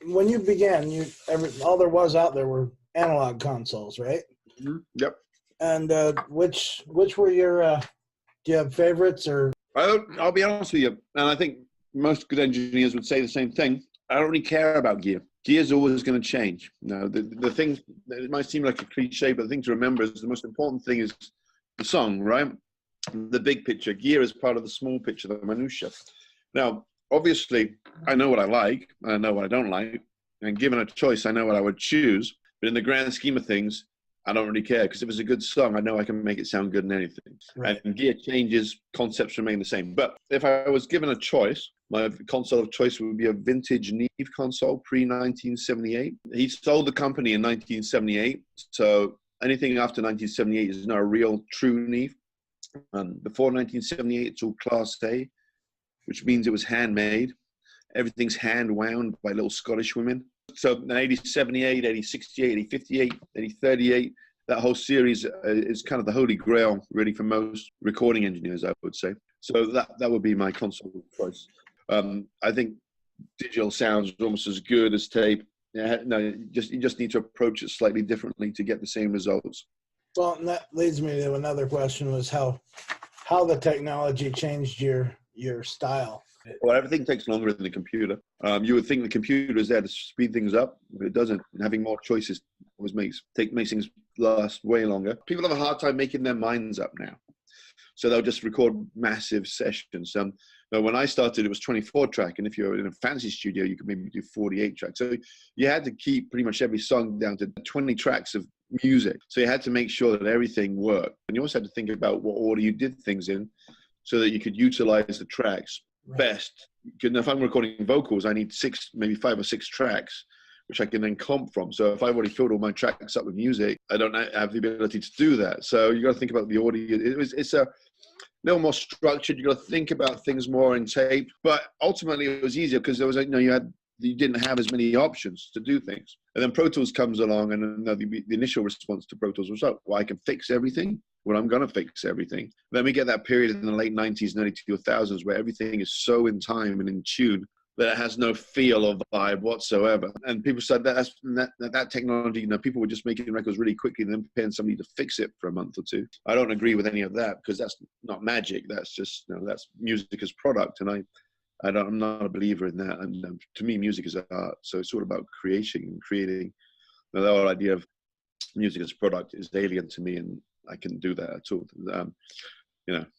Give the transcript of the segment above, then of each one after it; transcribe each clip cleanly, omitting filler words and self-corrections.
when you began, all there was out there were analog consoles, right? Mm-hmm. Yep. And which were your? Do you have favorites or? I'll be honest with you, and I think most good engineers would say the same thing. I don't really care about gear. Gear's always going to change. No, the thing, it might seem like a cliche, but the thing to remember is the most important thing is the song, right? The big picture. Gear is part of the small picture, the minutia. Now, obviously, I know what I like, and I know what I don't like, and given a choice, I know what I would choose. But in the grand scheme of things, I don't really care, because if it's a good song, I know I can make it sound good in anything. Right. And gear changes, concepts remain the same. But if I was given a choice, my console of choice would be a vintage Neve console, pre-1978. He sold the company in 1978, so anything after 1978 is not a real true Neve. Before 1978, it's all Class A, which means it was handmade. Everything's hand wound by little Scottish women. So 8078, 8068, 8058, 8038, that whole series is kind of the holy grail, really, for most recording engineers, I would say. So that would be my console of choice. I think digital sounds almost as good as tape. No, you just need to approach it slightly differently to get the same results. Well, and that leads me to another question: was how the technology changed your style. Well, everything takes longer than the computer. You would think the computer is there to speed things up, but it doesn't. Having more choices always makes things last way longer. People have a hard time making their minds up now, so they'll just record massive sessions. When I started, it was 24 track, and if you're in a fancy studio, you could maybe do 48 tracks. So you had to keep pretty much every song down to 20 tracks of music. So you had to make sure that everything worked, and you also had to think about what order you did things in, so that you could utilize the tracks best. Because if I'm recording vocals, I need maybe 5 or 6 tracks, which I can then comp from. So if I've already filled all my tracks up with music, I don't have the ability to do that. So you got to think about the audio. It's a little more structured. You got to think about things more in tape. But ultimately, it was easier because there was, you didn't have as many options to do things. And then Pro Tools comes along, and the initial response to Pro Tools was, oh, well, I can fix everything. Well, I'm going to fix everything. Then we get that period in the late 90s and early 2000s where everything is so in time and in tune that it has no feel or vibe whatsoever. And people said that technology, people were just making records really quickly and then paying somebody to fix it for a month or two. I don't agree with any of that, because that's not magic. That's just, that's music as product. And I'm not a believer in that. And to me, music is art. So it's all about creation and creating. The whole idea of music as product is alien to me, and I couldn't do that at all.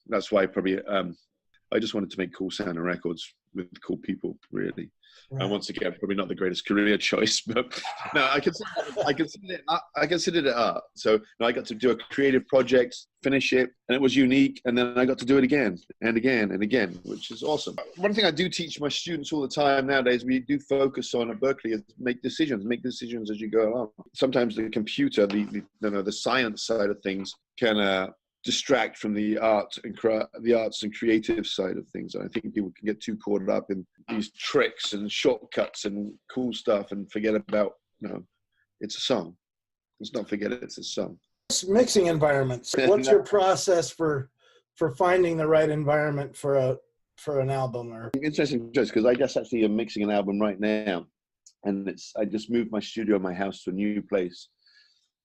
That's why probably I just wanted to make cool sounding records with cool people, really. Right. And once again, probably not the greatest career choice, but no, I considered it art. So I got to do a creative project, finish it, and it was unique. And then I got to do it again and again and again, which is awesome. One thing I do teach my students all the time nowadays, we do focus on at Berkeley, is make decisions as you go along. Sometimes the computer, the science side of things can distract from the arts and creative side of things. And I think people can get too caught up in these tricks and shortcuts and cool stuff and forget about, it's a song. Let's not forget it's a song. Mixing environments. What's your process for finding the right environment for an album? Or interesting choice, because I guess actually I'm mixing an album right now, and I just moved my studio in my house to a new place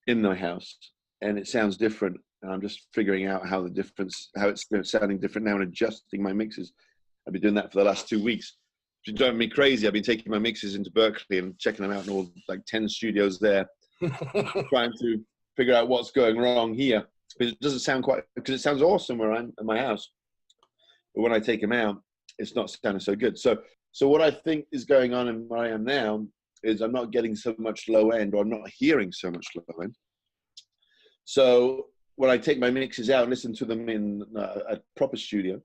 in my house, and it sounds different. And I'm just figuring out how it's sounding different now and adjusting my mixes. I've been doing that for the last 2 weeks. It's driving me crazy. I've been taking my mixes into Berkeley and checking them out in all 10 studios there, trying to figure out what's going wrong here. Because it doesn't sound because it sounds awesome where I'm in my house. But when I take them out, it's not sounding so good. So what I think is going on in where I am now is I'm not getting so much low end, or I'm not hearing so much low end. So when I take my mixes out and listen to them in a proper studio,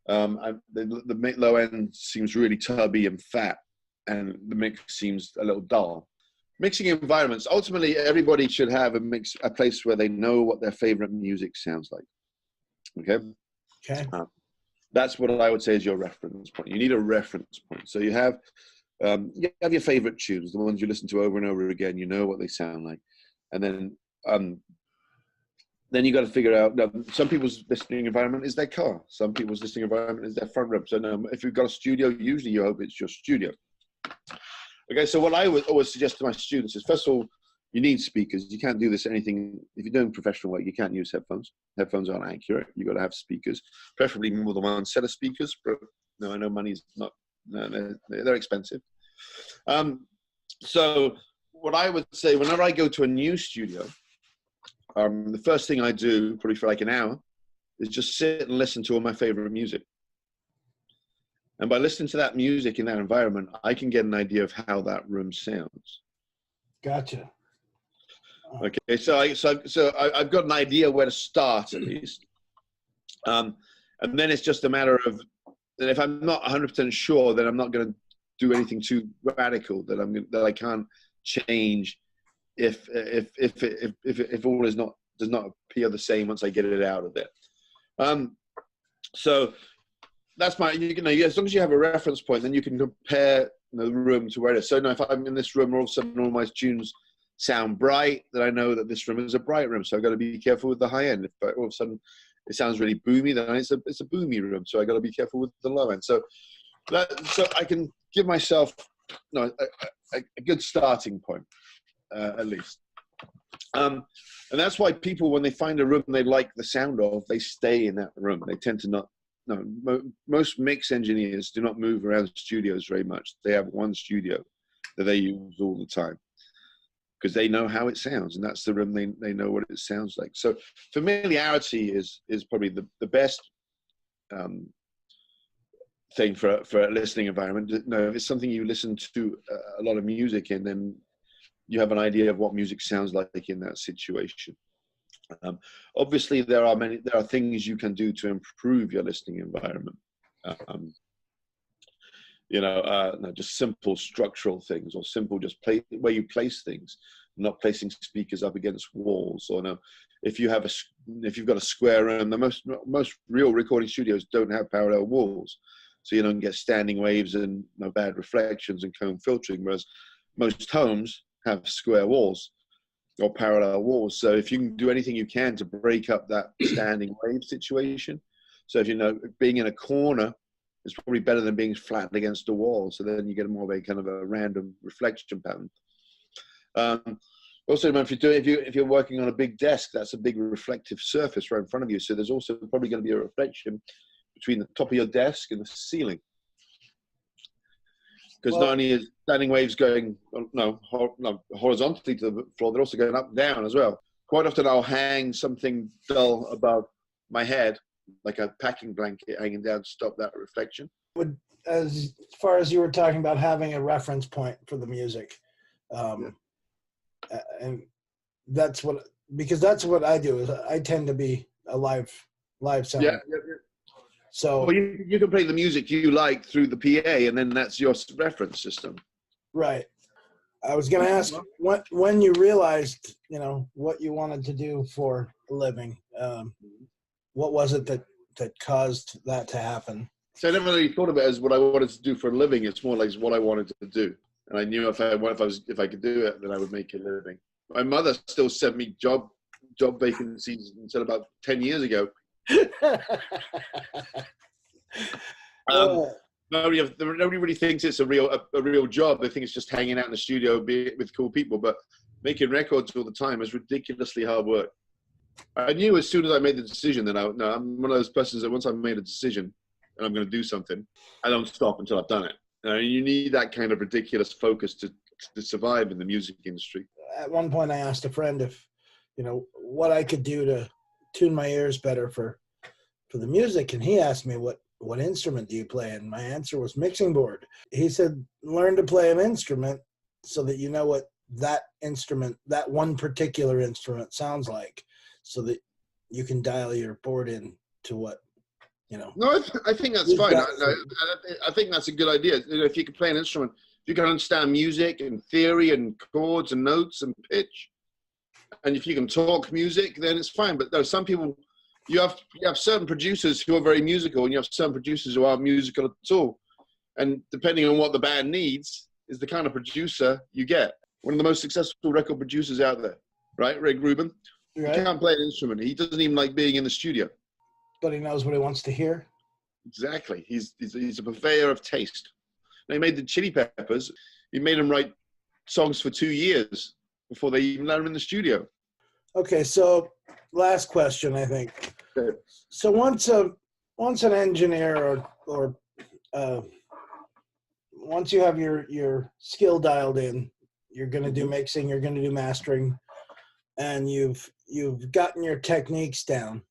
the low end seems really tubby and fat, and the mix seems a little dull. Mixing environments. Ultimately, everybody should have a place where they know what their favorite music sounds like. Okay. That's what I would say is your reference point. You need a reference point. So you have your favorite tunes, the ones you listen to over and over again. You know what they sound like, and then you got to figure out. Now, some people's listening environment is their car. Some people's listening environment is their front room. So if you've got a studio, usually you hope it's your studio. Okay, so what I would always suggest to my students is, first of all, you need speakers. You can't do this anything. If you're doing professional work, you can't use headphones. Headphones aren't accurate. You've got to have speakers, preferably more than one set of speakers. But no, I know money's not, no, they're expensive. So what I would say, whenever I go to a new studio, the first thing I do, probably for like an hour, is just sit and listen to all my favorite music. And by listening to that music in that environment, I can get an idea of how that room sounds. Gotcha. Okay, so I've got an idea where to start at least, and then it's just a matter of that if I'm not 100% sure, then I'm not going to do anything too radical that I can't change if all does not appear the same once I get it out of there. So that's my, as long as you have a reference point, then you can compare the room to where it is. So now if I'm in this room, all of a sudden all my tunes sound bright, then I know that this room is a bright room. So I've got to be careful with the high end. If all of a sudden it sounds really boomy, then it's a boomy room. So I got to be careful with the low end. So I can give myself a good starting point, at least. And that's why people, when they find a room they like the sound of, they stay in that room. They tend to not. No, most mix engineers do not move around studios very much. They have one studio that they use all the time because they know how it sounds, and that's the room they know what it sounds like. So familiarity is probably the best thing for a listening environment. No, if it's something you listen to a lot of music in, then you have an idea of what music sounds like in that situation. Obviously, there are things you can do to improve your listening environment. Just simple structural things, or simple just where you place things, not placing speakers up against walls. Or no, if you've got a square room, the most real recording studios don't have parallel walls, so you don't get standing waves and bad reflections and cone filtering. Whereas most homes have square walls or parallel walls. So if you can do anything you can to break up that standing wave situation. So if being in a corner is probably better than being flat against a wall. So then you get more of a kind of a random reflection pattern. Also, if you're working on a big desk, that's a big reflective surface right in front of you. So there's also probably going to be a reflection between the top of your desk and the ceiling. Because not only is standing waves going horizontally to the floor, they're also going up and down as well. Quite often I'll hang something dull above my head, like a packing blanket hanging down to stop that reflection. As far as you were talking about having a reference point for the music, and that's what I do. Is I tend to be a live sound. Yeah. So you can play the music you like through the PA, and then that's your reference system. Right. I was going to ask when you realized, what you wanted to do for a living. What was it that caused that to happen? So I never really thought of it as what I wanted to do for a living. It's more like what I wanted to do, and I knew if I could do it, then I would make a living. My mother still sent me job vacancies until about 10 years ago. Nobody really thinks it's a real job. They think it's just hanging out in the studio with cool people. But making records all the time is ridiculously hard work. I knew as soon as I made the decision that I'm one of those persons that once I've made a decision and I'm going to do something, I don't stop until I've done it. You need that kind of ridiculous focus to survive in the music industry. At one point, I asked a friend if, what I could do to tune my ears better for the music, and he asked me what instrument do you play, and my answer was mixing board. He said, learn to play an instrument so that you know what that one particular instrument sounds like, so that you can dial your board in to what, No, I think that's fine. I think that's a good idea. If you can play an instrument, if you can understand music and theory and chords and notes and pitch, and if you can talk music, then it's fine. But there's some people, you have certain producers who are very musical, and you have certain producers who aren't musical at all. And depending on what the band needs is the kind of producer you get. One of the most successful record producers out there, right? Rick Rubin. Right. He can't play an instrument. He doesn't even like being in the studio. But he knows what he wants to hear. Exactly. He's a purveyor of taste. Now, he made the Chili Peppers. He made them write songs for 2 years before they even let them in the studio. Okay, so last question, I think. Okay. So once an engineer or once you have your skill dialed in, you're going to do mixing, you're going to do mastering, and you've gotten your techniques down.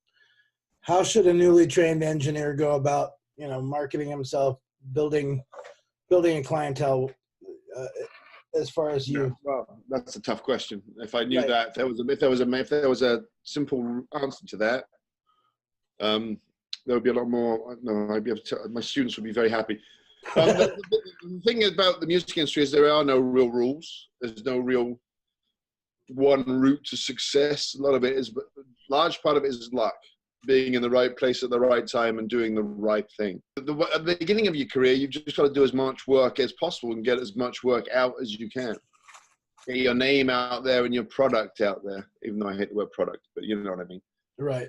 How should a newly trained engineer go about, marketing himself, building a clientele, as far as you? Yeah, well, that's a tough question. If I knew Right. that, if there was a simple answer to that, there would be a lot more. No, I'd be able to. My students would be very happy. The thing about the music industry is there are no real rules. There's no real one route to success. A lot of it is, large part of it is luck, being in the right place at the right time and doing the right thing. At the beginning of your career, you've just got to do as much work as possible and get as much work out as you can. Get your name out there and your product out there, even though I hate the word product, but you know what I mean. Right.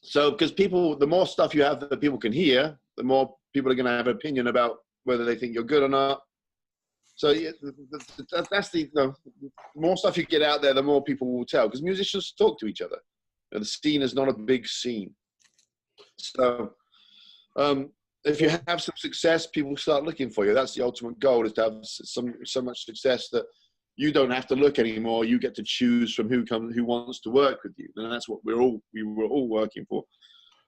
So, because the more stuff you have that people can hear, the more people are going to have an opinion about whether they think you're good or not. So yeah, that's the more stuff you get out there, the more people will tell, because musicians talk to each other. The scene is not a big scene. So if you have some success, people start looking for you. That's the ultimate goal, is to have so much success that you don't have to look anymore. You get to choose from who wants to work with you. And that's what we were all working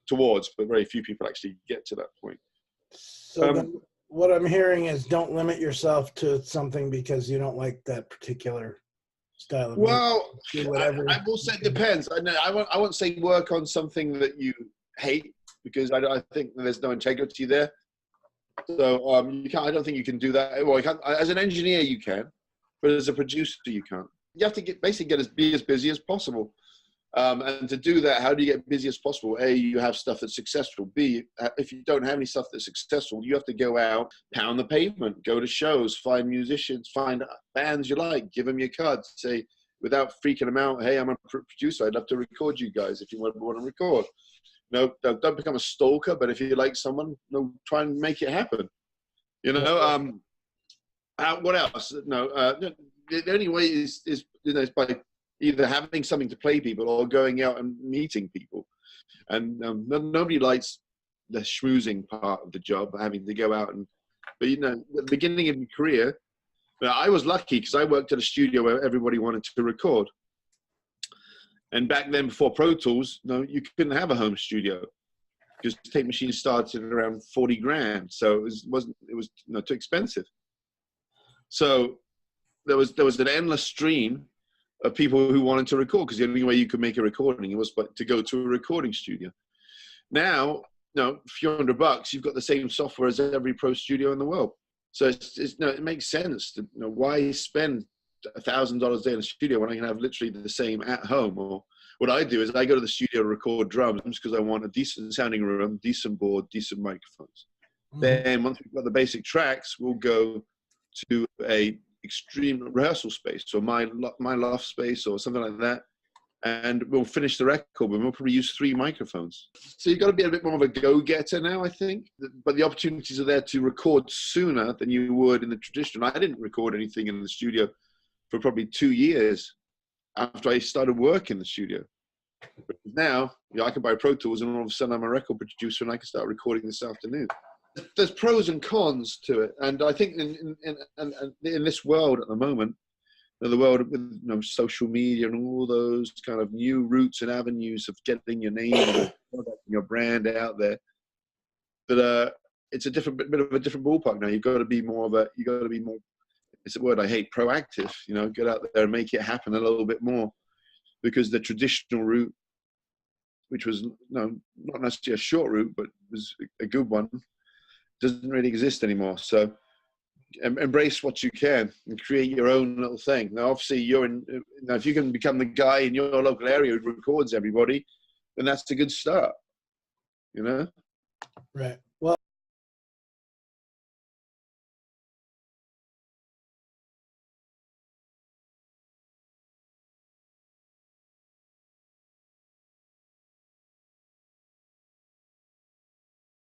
towards, but very few people actually get to that point. So then what I'm hearing is, don't limit yourself to something because you don't like that particular style of music. Well, whatever. I will say it depends. I won't say work on something that you hate, because I think there's no integrity there. So you can't. I don't think you can do that. Well, you can't, as an engineer you can, but as a producer you can't. You have to be as busy as possible. And to do that, how do you get busy as possible? A, you have stuff that's successful. B, if you don't have any stuff that's successful, you have to go out, pound the pavement, go to shows, find musicians, find bands you like, give them your cards, say, without freaking them out, hey, I'm a producer, I'd love to record you guys if you want to record. No, don't become a stalker, but if you like someone, try and make it happen. What else? The only way is by either having something to play people or going out and meeting people. And nobody likes the schmoozing part of the job, having to go out but at the beginning of your career, I was lucky because I worked at a studio where everybody wanted to record. And back then, before Pro Tools, you couldn't have a home studio because tape machines started at around 40 grand. So it was too expensive. So there was an endless stream of people who wanted to record, because the only way you could make a recording was to go to a recording studio. Now, a few $100, you've got the same software as every pro studio in the world. So it makes sense to, why spend $1,000 a day in a studio when I can have literally the same at home? Or what I do is I go to the studio to record drums because I want a decent sounding room, decent board, decent microphones. Mm-hmm. Then once we've got the basic tracks, we'll go to a extreme rehearsal space, so my loft space or something like that, and we'll finish the record, and we'll probably use 3 microphones. So you've got to be a bit more of a go-getter now, I think. But the opportunities are there to record sooner than you would in the traditional. I didn't record anything in the studio for probably 2 years after I started work in the studio. But now, I can buy Pro Tools, and all of a sudden I'm a record producer, and I can start recording this afternoon. There's pros and cons to it, and I think in this world at the moment, the world with social media and all those kind of new routes and avenues of getting your name and your brand out there, that it's a bit of a different ballpark now. You've got to be more. It's a word I hate, proactive. Get out there and make it happen a little bit more, because the traditional route, which was not necessarily a short route, but was a good one, doesn't really exist anymore. So embrace what you can and create your own little thing. Now, obviously, if you can become the guy in your local area who records everybody, then that's a good start. Right.